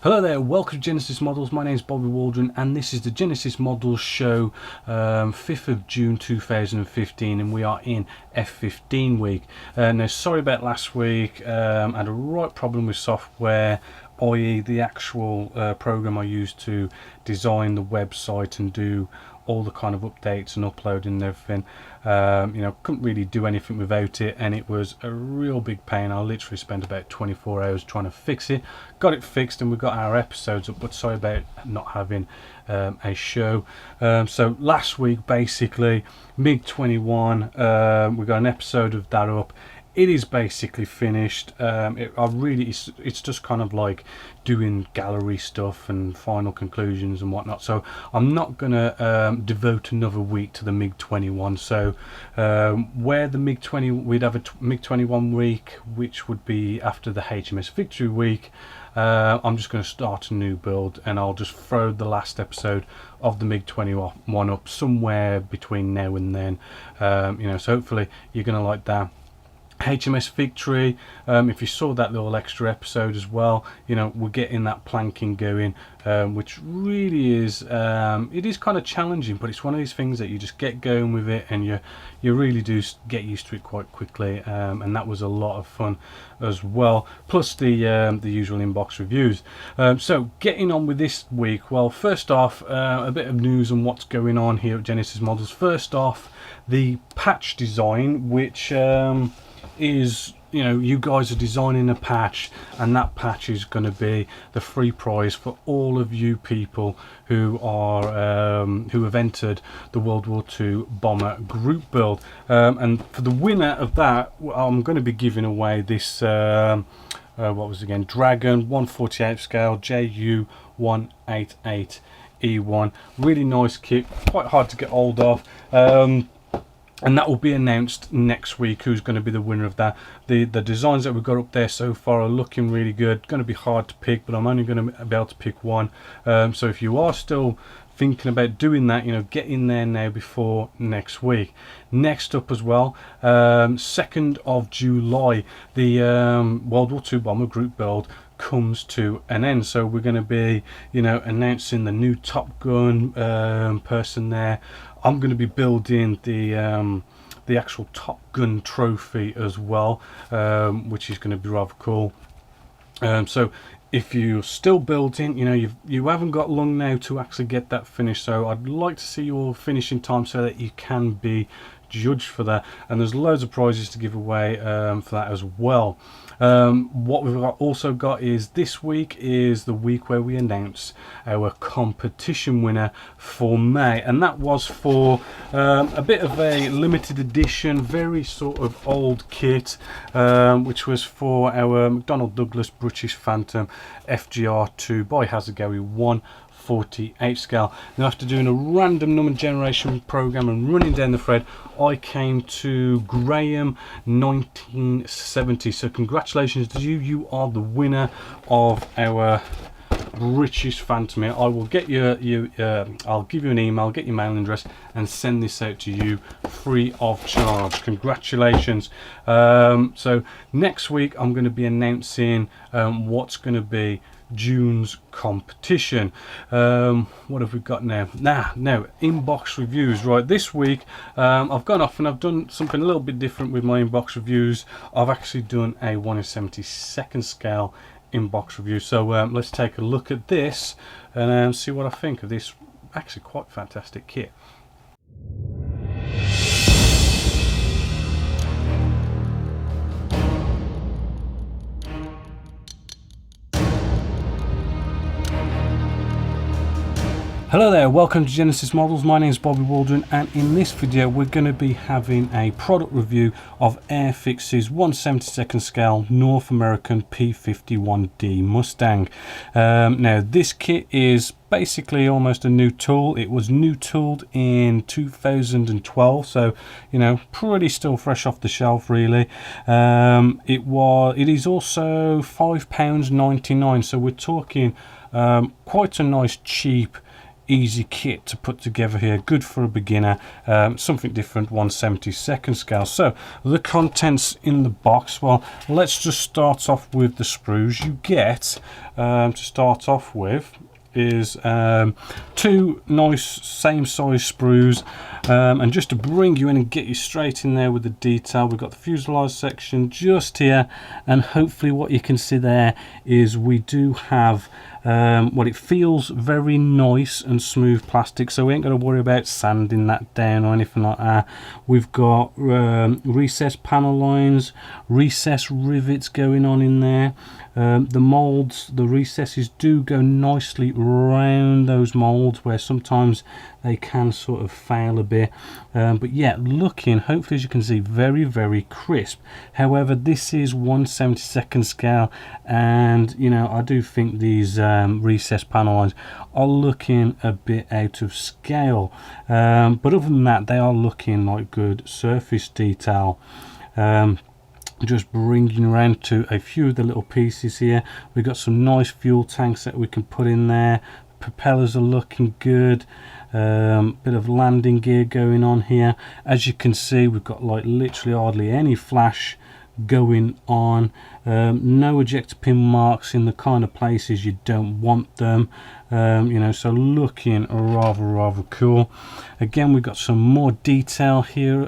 Hello there, welcome to Genesis Models. My name is Bobby Waldron and this is the Genesis Models show, 5th of June 2015, and we are in F-15 week. Now sorry about last week, I had a right problem with software, i.e. the actual program I used to design the website and do all the kind of updates and uploading and everything. Couldn't really do anything without it, and it was a real big pain. I literally spent about 24 hours trying to fix it. Got it fixed and we got our episodes up, but sorry about not having a show. So last week, basically MiG-21, we got an episode of that up. It is basically finished. It's just kind of like doing gallery stuff and final conclusions and whatnot. So I'm not gonna devote another week to the MiG-21. So where the MiG-20, we'd have a MiG-21 week, which would be after the HMS Victory week. I'm just going to start a new build, and I'll just throw the last episode of the MiG-21 up somewhere between now and then. So hopefully you're going to like that. HMS Victory, if you saw that little extra episode as well, we're getting that planking going, which really is it is kind of challenging, but it's one of these things that you just get going with it and you really do get used to it quite quickly, and that was a lot of fun as well, plus the usual inbox reviews. So getting on with this week, well, first off, a bit of news on what's going on here at Genesis Models. First off, the patch design, which is, you guys are designing a patch, and that patch is going to be the free prize for all of you people who are who have entered the World War II bomber group build, and for the winner of that, I'm going to be giving away this what was it again, Dragon 1/48 scale JU 188E1. Really nice kit, quite hard to get hold of. And that will be announced next week, who's going to be the winner of that. The designs that we've got up there so far are looking really good. Going to be hard to pick, but I'm only going to be able to pick one. So if you are still thinking about doing that, get in there now before next week. Next up as well, 2nd of July, the World War II bomber group build comes to an end. So we're going to be announcing the new Top Gun person there. I'm going to be building the actual Top Gun trophy as well, which is going to be rather cool. So if you're still building, you haven't got long now to actually get that finished, so I'd like to see your finishing time so that you can be judged for that, and there's loads of prizes to give away for that as well. What we've also got is this week is the week where we announce our competition winner for May, and that was for a bit of a limited edition, very sort of old kit, which was for our McDonnell Douglas British Phantom FGR2 by Hasegawa 1/48 scale. Now, after doing a random number generation program and running down the thread, I came to Graham 1970. So congratulations to you. You are the winner of our British Phantom here. I will get I'll give you an email, get your mailing address, and send this out to you free of charge. Congratulations. So next week I'm going to be announcing what's going to be June's competition. What have we got now? Now inbox reviews. Right, this week I've gone off and I've done something a little bit different with my inbox reviews. I've actually done a 1/72 scale inbox review. So let's take a look at this and see what I think of this actually quite fantastic kit. Hello there, welcome to Genesis Models. My name is Bobby Waldron, and in this video we're going to be having a product review of Airfix's 1/72 scale North American P51D Mustang. Now this kit is basically almost a new tool. It was new tooled in 2012, so pretty still fresh off the shelf really. It is also £5.99, so we're talking quite a nice cheap easy kit to put together here, good for a beginner, something different, 1/72 scale. So the contents in the box, well, let's just start off with the sprues. You get to start off with is two nice same size sprues, and just to bring you in and get you straight in there with the detail, we've got the fuselage section just here, and hopefully what you can see there is we do have it feels very nice and smooth plastic, so we ain't got to worry about sanding that down or anything like that. We've got recessed panel lines, recessed rivets going on in there. The molds, the recesses do go nicely round those molds, where sometimes they can sort of fail a bit, but yeah, looking, hopefully as you can see, very, very crisp. However, this is 1/72 scale, and you know, I do think these recessed panel lines are looking a bit out of scale, but other than that, they are looking like good surface detail. Just bringing around to a few of the little pieces here, we've got some nice fuel tanks that we can put in there. Propellers are looking good. Bit of landing gear going on here. As you can see, we've got like literally hardly any flash going on. No ejector pin marks in the kind of places you don't want them, you know, so looking rather cool. Again, we've got some more detail here,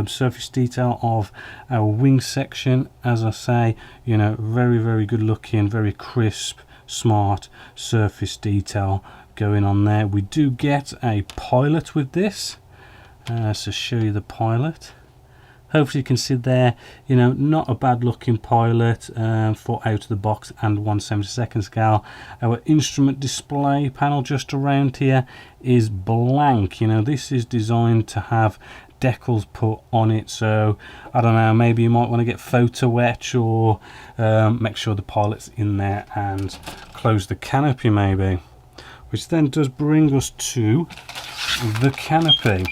surface detail of our wing section. As I say, you know, very good looking, very crisp, smart surface detail going on there. We do get a pilot with this, so show you the pilot. Hopefully you can see there, you know, not a bad looking pilot for out of the box and 1/72 scale. Our instrument display panel just around here is blank. You know, this is designed to have decals put on it, so I don't know, maybe you might want to get photo etch, or make sure the pilot's in there and close the canopy maybe. Which then does bring us to the canopy.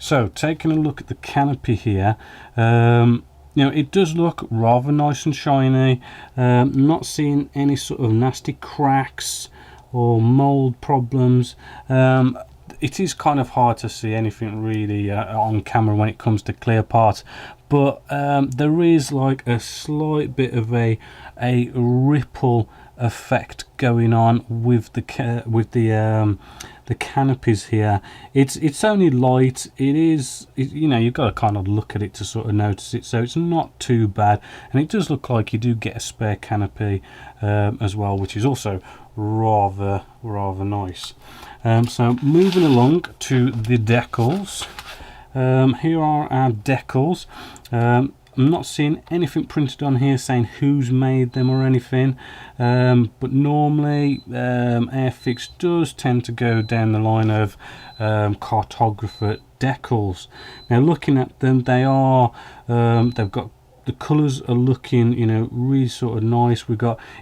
So taking a look at the canopy here, you know, it does look rather nice and shiny. Not seeing any sort of nasty cracks or mold problems. It is kind of hard to see anything really on camera when it comes to clear parts, but there is like a slight bit of a ripple effect going on with the canopies here. It's only light. You know, you've got to kind of look at it to sort of notice it, so it's not too bad, and it does look like you do get a spare canopy as well, which is also rather nice. So moving along to the decals. Here are our decals. I'm not seeing anything printed on here saying who's made them or anything, but normally Airfix does tend to go down the line of cartographer decals. Now looking at them, they are they've got, the colours are looking, you know, really sort of nice.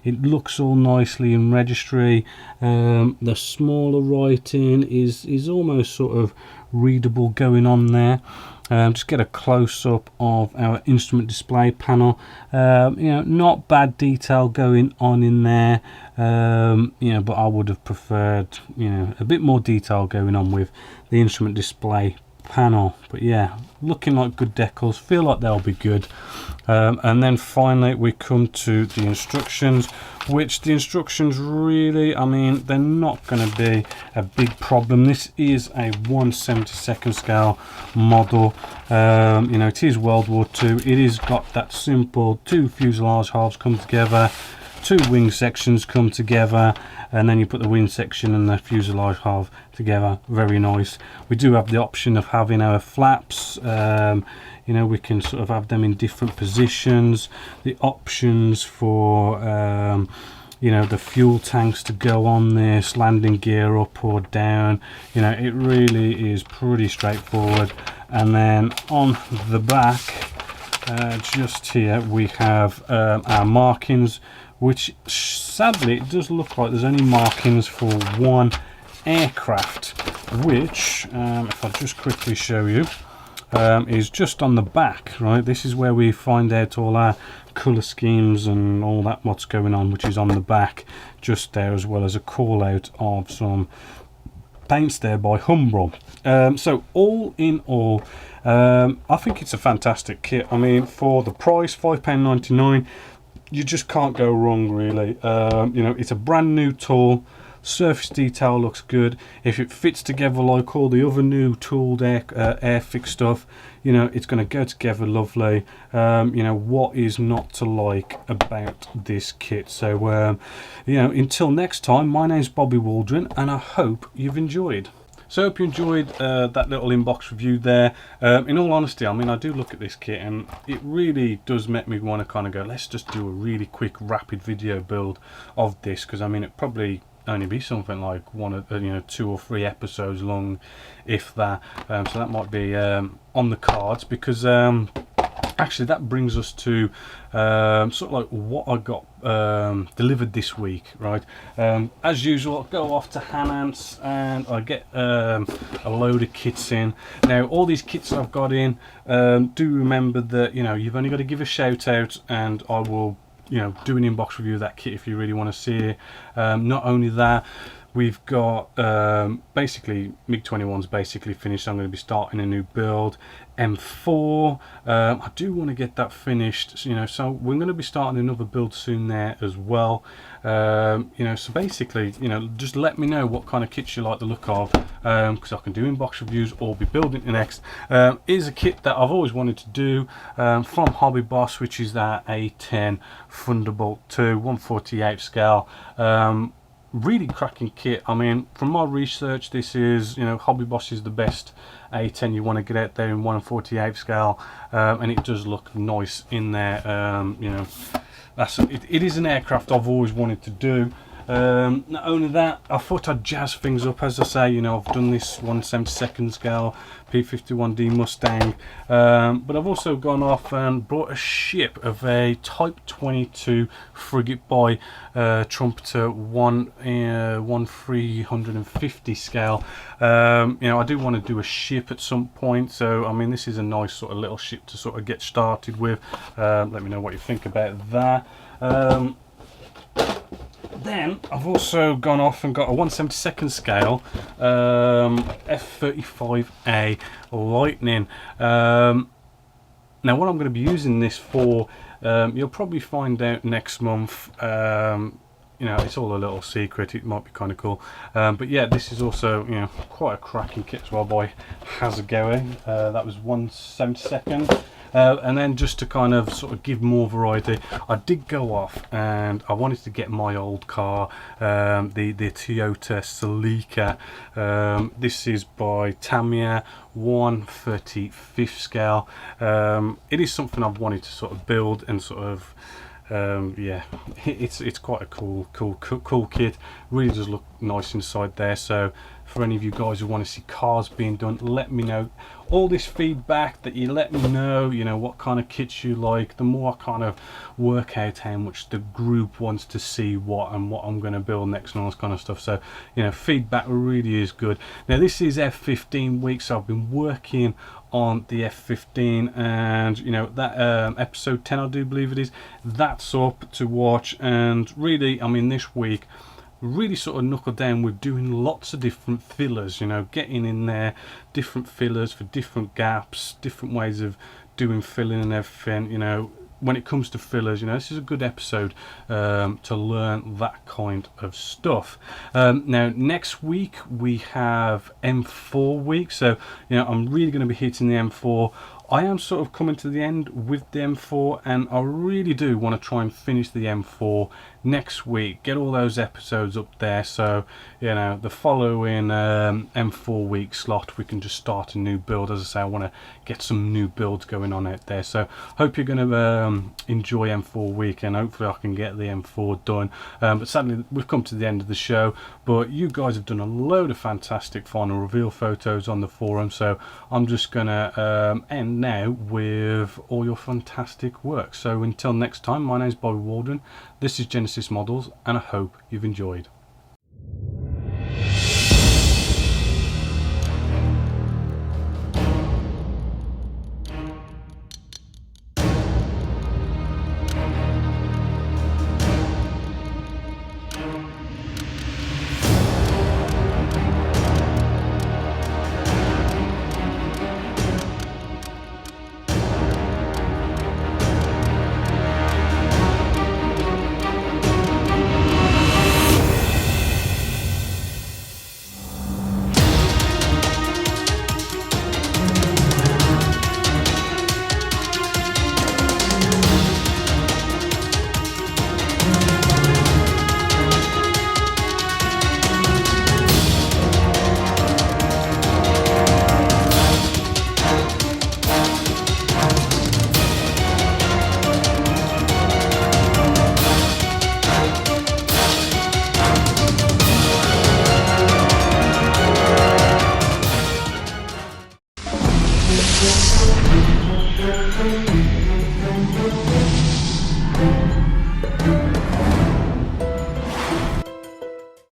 It looks all nicely in registry. The smaller writing is almost sort of readable going on there. Just get a close-up of our instrument display panel. You know, not bad detail going on in there, you know, but I would have preferred, you know, a bit more detail going on with the instrument display panel. But yeah, looking like good decals, feel like they'll be good. And then finally we come to the instructions, which the instructions really, I mean, they're not going to be a big problem. This is a 1/72 scale model. You know, it is World War II. It is got that simple two fuselage halves come together, two wing sections come together, and then you put the wing section and the fuselage half together. Very nice. We do have the option of having our flaps. You know, we can sort of have them in different positions. The options for you know, the fuel tanks to go on this, landing gear up or down. You know, it really is pretty straightforward. And then on the back, just here, we have our markings, which sadly it does look like there's only markings for one aircraft, which if I just quickly show you, is just on the back, right? This is where we find out all our colour schemes and all that, what's going on, which is on the back just there, as well as a call out of some paints there by Humbrol. So all in all, I think it's a fantastic kit. I mean, for the price, £5.99, you just can't go wrong, really. You know, it's a brand new tool. Surface detail looks good. If it fits together like all the other new tooled Airfix stuff, you know, it's going to go together lovely. You know, what is not to like about this kit? So, you know, until next time, my name's Bobby Waldron, and I hope you've enjoyed. So I hope you enjoyed that little inbox review there. In all honesty, I mean, I do look at this kit and it really does make me want to kind of go, let's just do a really quick, rapid video build of this, because I mean, it probably only be something like one, you know, 2 or 3 episodes long, if that. So that might be on the cards, because actually that brings us to sort of like what I got delivered this week, right? As usual, I go off to Hanance and I get a load of kits in. Now all these kits I've got in, do remember that, you know, you've only got to give a shout out and I will, you know, do an inbox review of that kit if you really want to see it. Not only that, we've got basically MiG-21's basically finished. I'm going to be starting a new build. M4, I do want to get that finished, you know, so we're going to be starting another build soon there as well. You know, so basically, you know, just let me know what kind of kits you like the look of, because I can do inbox reviews or be building the next. Is a kit that I've always wanted to do, from Hobby Boss, which is that A10 Thunderbolt 2 1/48 scale. Really cracking kit. I mean, from my research, this is, you know, Hobby Boss is the best A10 you want to get out there in 1/48 scale, and it does look nice in there. You know, it is an aircraft I've always wanted to do. Not only that, I thought I'd jazz things up. As I say, you know, I've done this 1/72 scale P-51D Mustang, but I've also gone off and brought a ship of a Type 22 frigate by Trumpeter 1/350 scale. You know, I do want to do a ship at some point, so I mean, this is a nice sort of little ship to sort of get started with. Let me know what you think about that. Then I've also gone off and got a 1/72 scale F-35A Lightning. Now what I'm going to be using this for, you'll probably find out next month. You know, it's all a little secret. It might be kind of cool, but yeah, this is also, you know, quite a cracking kit as well by Hasegawa. That was 1/72. And then just to kind of sort of give more variety, I did go off and I wanted to get my old car, the Toyota Celica. This is by Tamiya, 1/35 scale. It is something I've wanted to sort of build and sort of, yeah, it's quite a cool kit. Really does look nice inside there. So for any of you guys who want to see cars being done, let me know. All this feedback that you let me know, you know, what kind of kits you like, the more I kind of work out how much the group wants to see what and what I'm going to build next and all this kind of stuff. So, you know, feedback really is good. Now this is F-15 week, so I've been working on the F-15, and you know that episode 10, I do believe it is, that's up to watch. And really, I mean, this week really sort of knuckle down with doing lots of different fillers, you know, getting in there different fillers for different gaps, different ways of doing filling and everything. You know, when it comes to fillers, you know, this is a good episode to learn that kind of stuff. Now next week we have M4 week, so you know, I'm really going to be hitting the M4. I am sort of coming to the end with the M4, and I really do want to try and finish the M4 next week, get all those episodes up there, so you know, the following M4 week slot we can just start a new build. As I say, I want to get some new builds going on out there, so hope you're going to enjoy M4 week, and hopefully I can get the M4 done. But sadly we've come to the end of the show, but you guys have done a load of fantastic final reveal photos on the forum, so I'm just gonna end now with all your fantastic work. So until next time, my name's Bobby Waldron, this is Genessis-Models, and I hope you've enjoyed.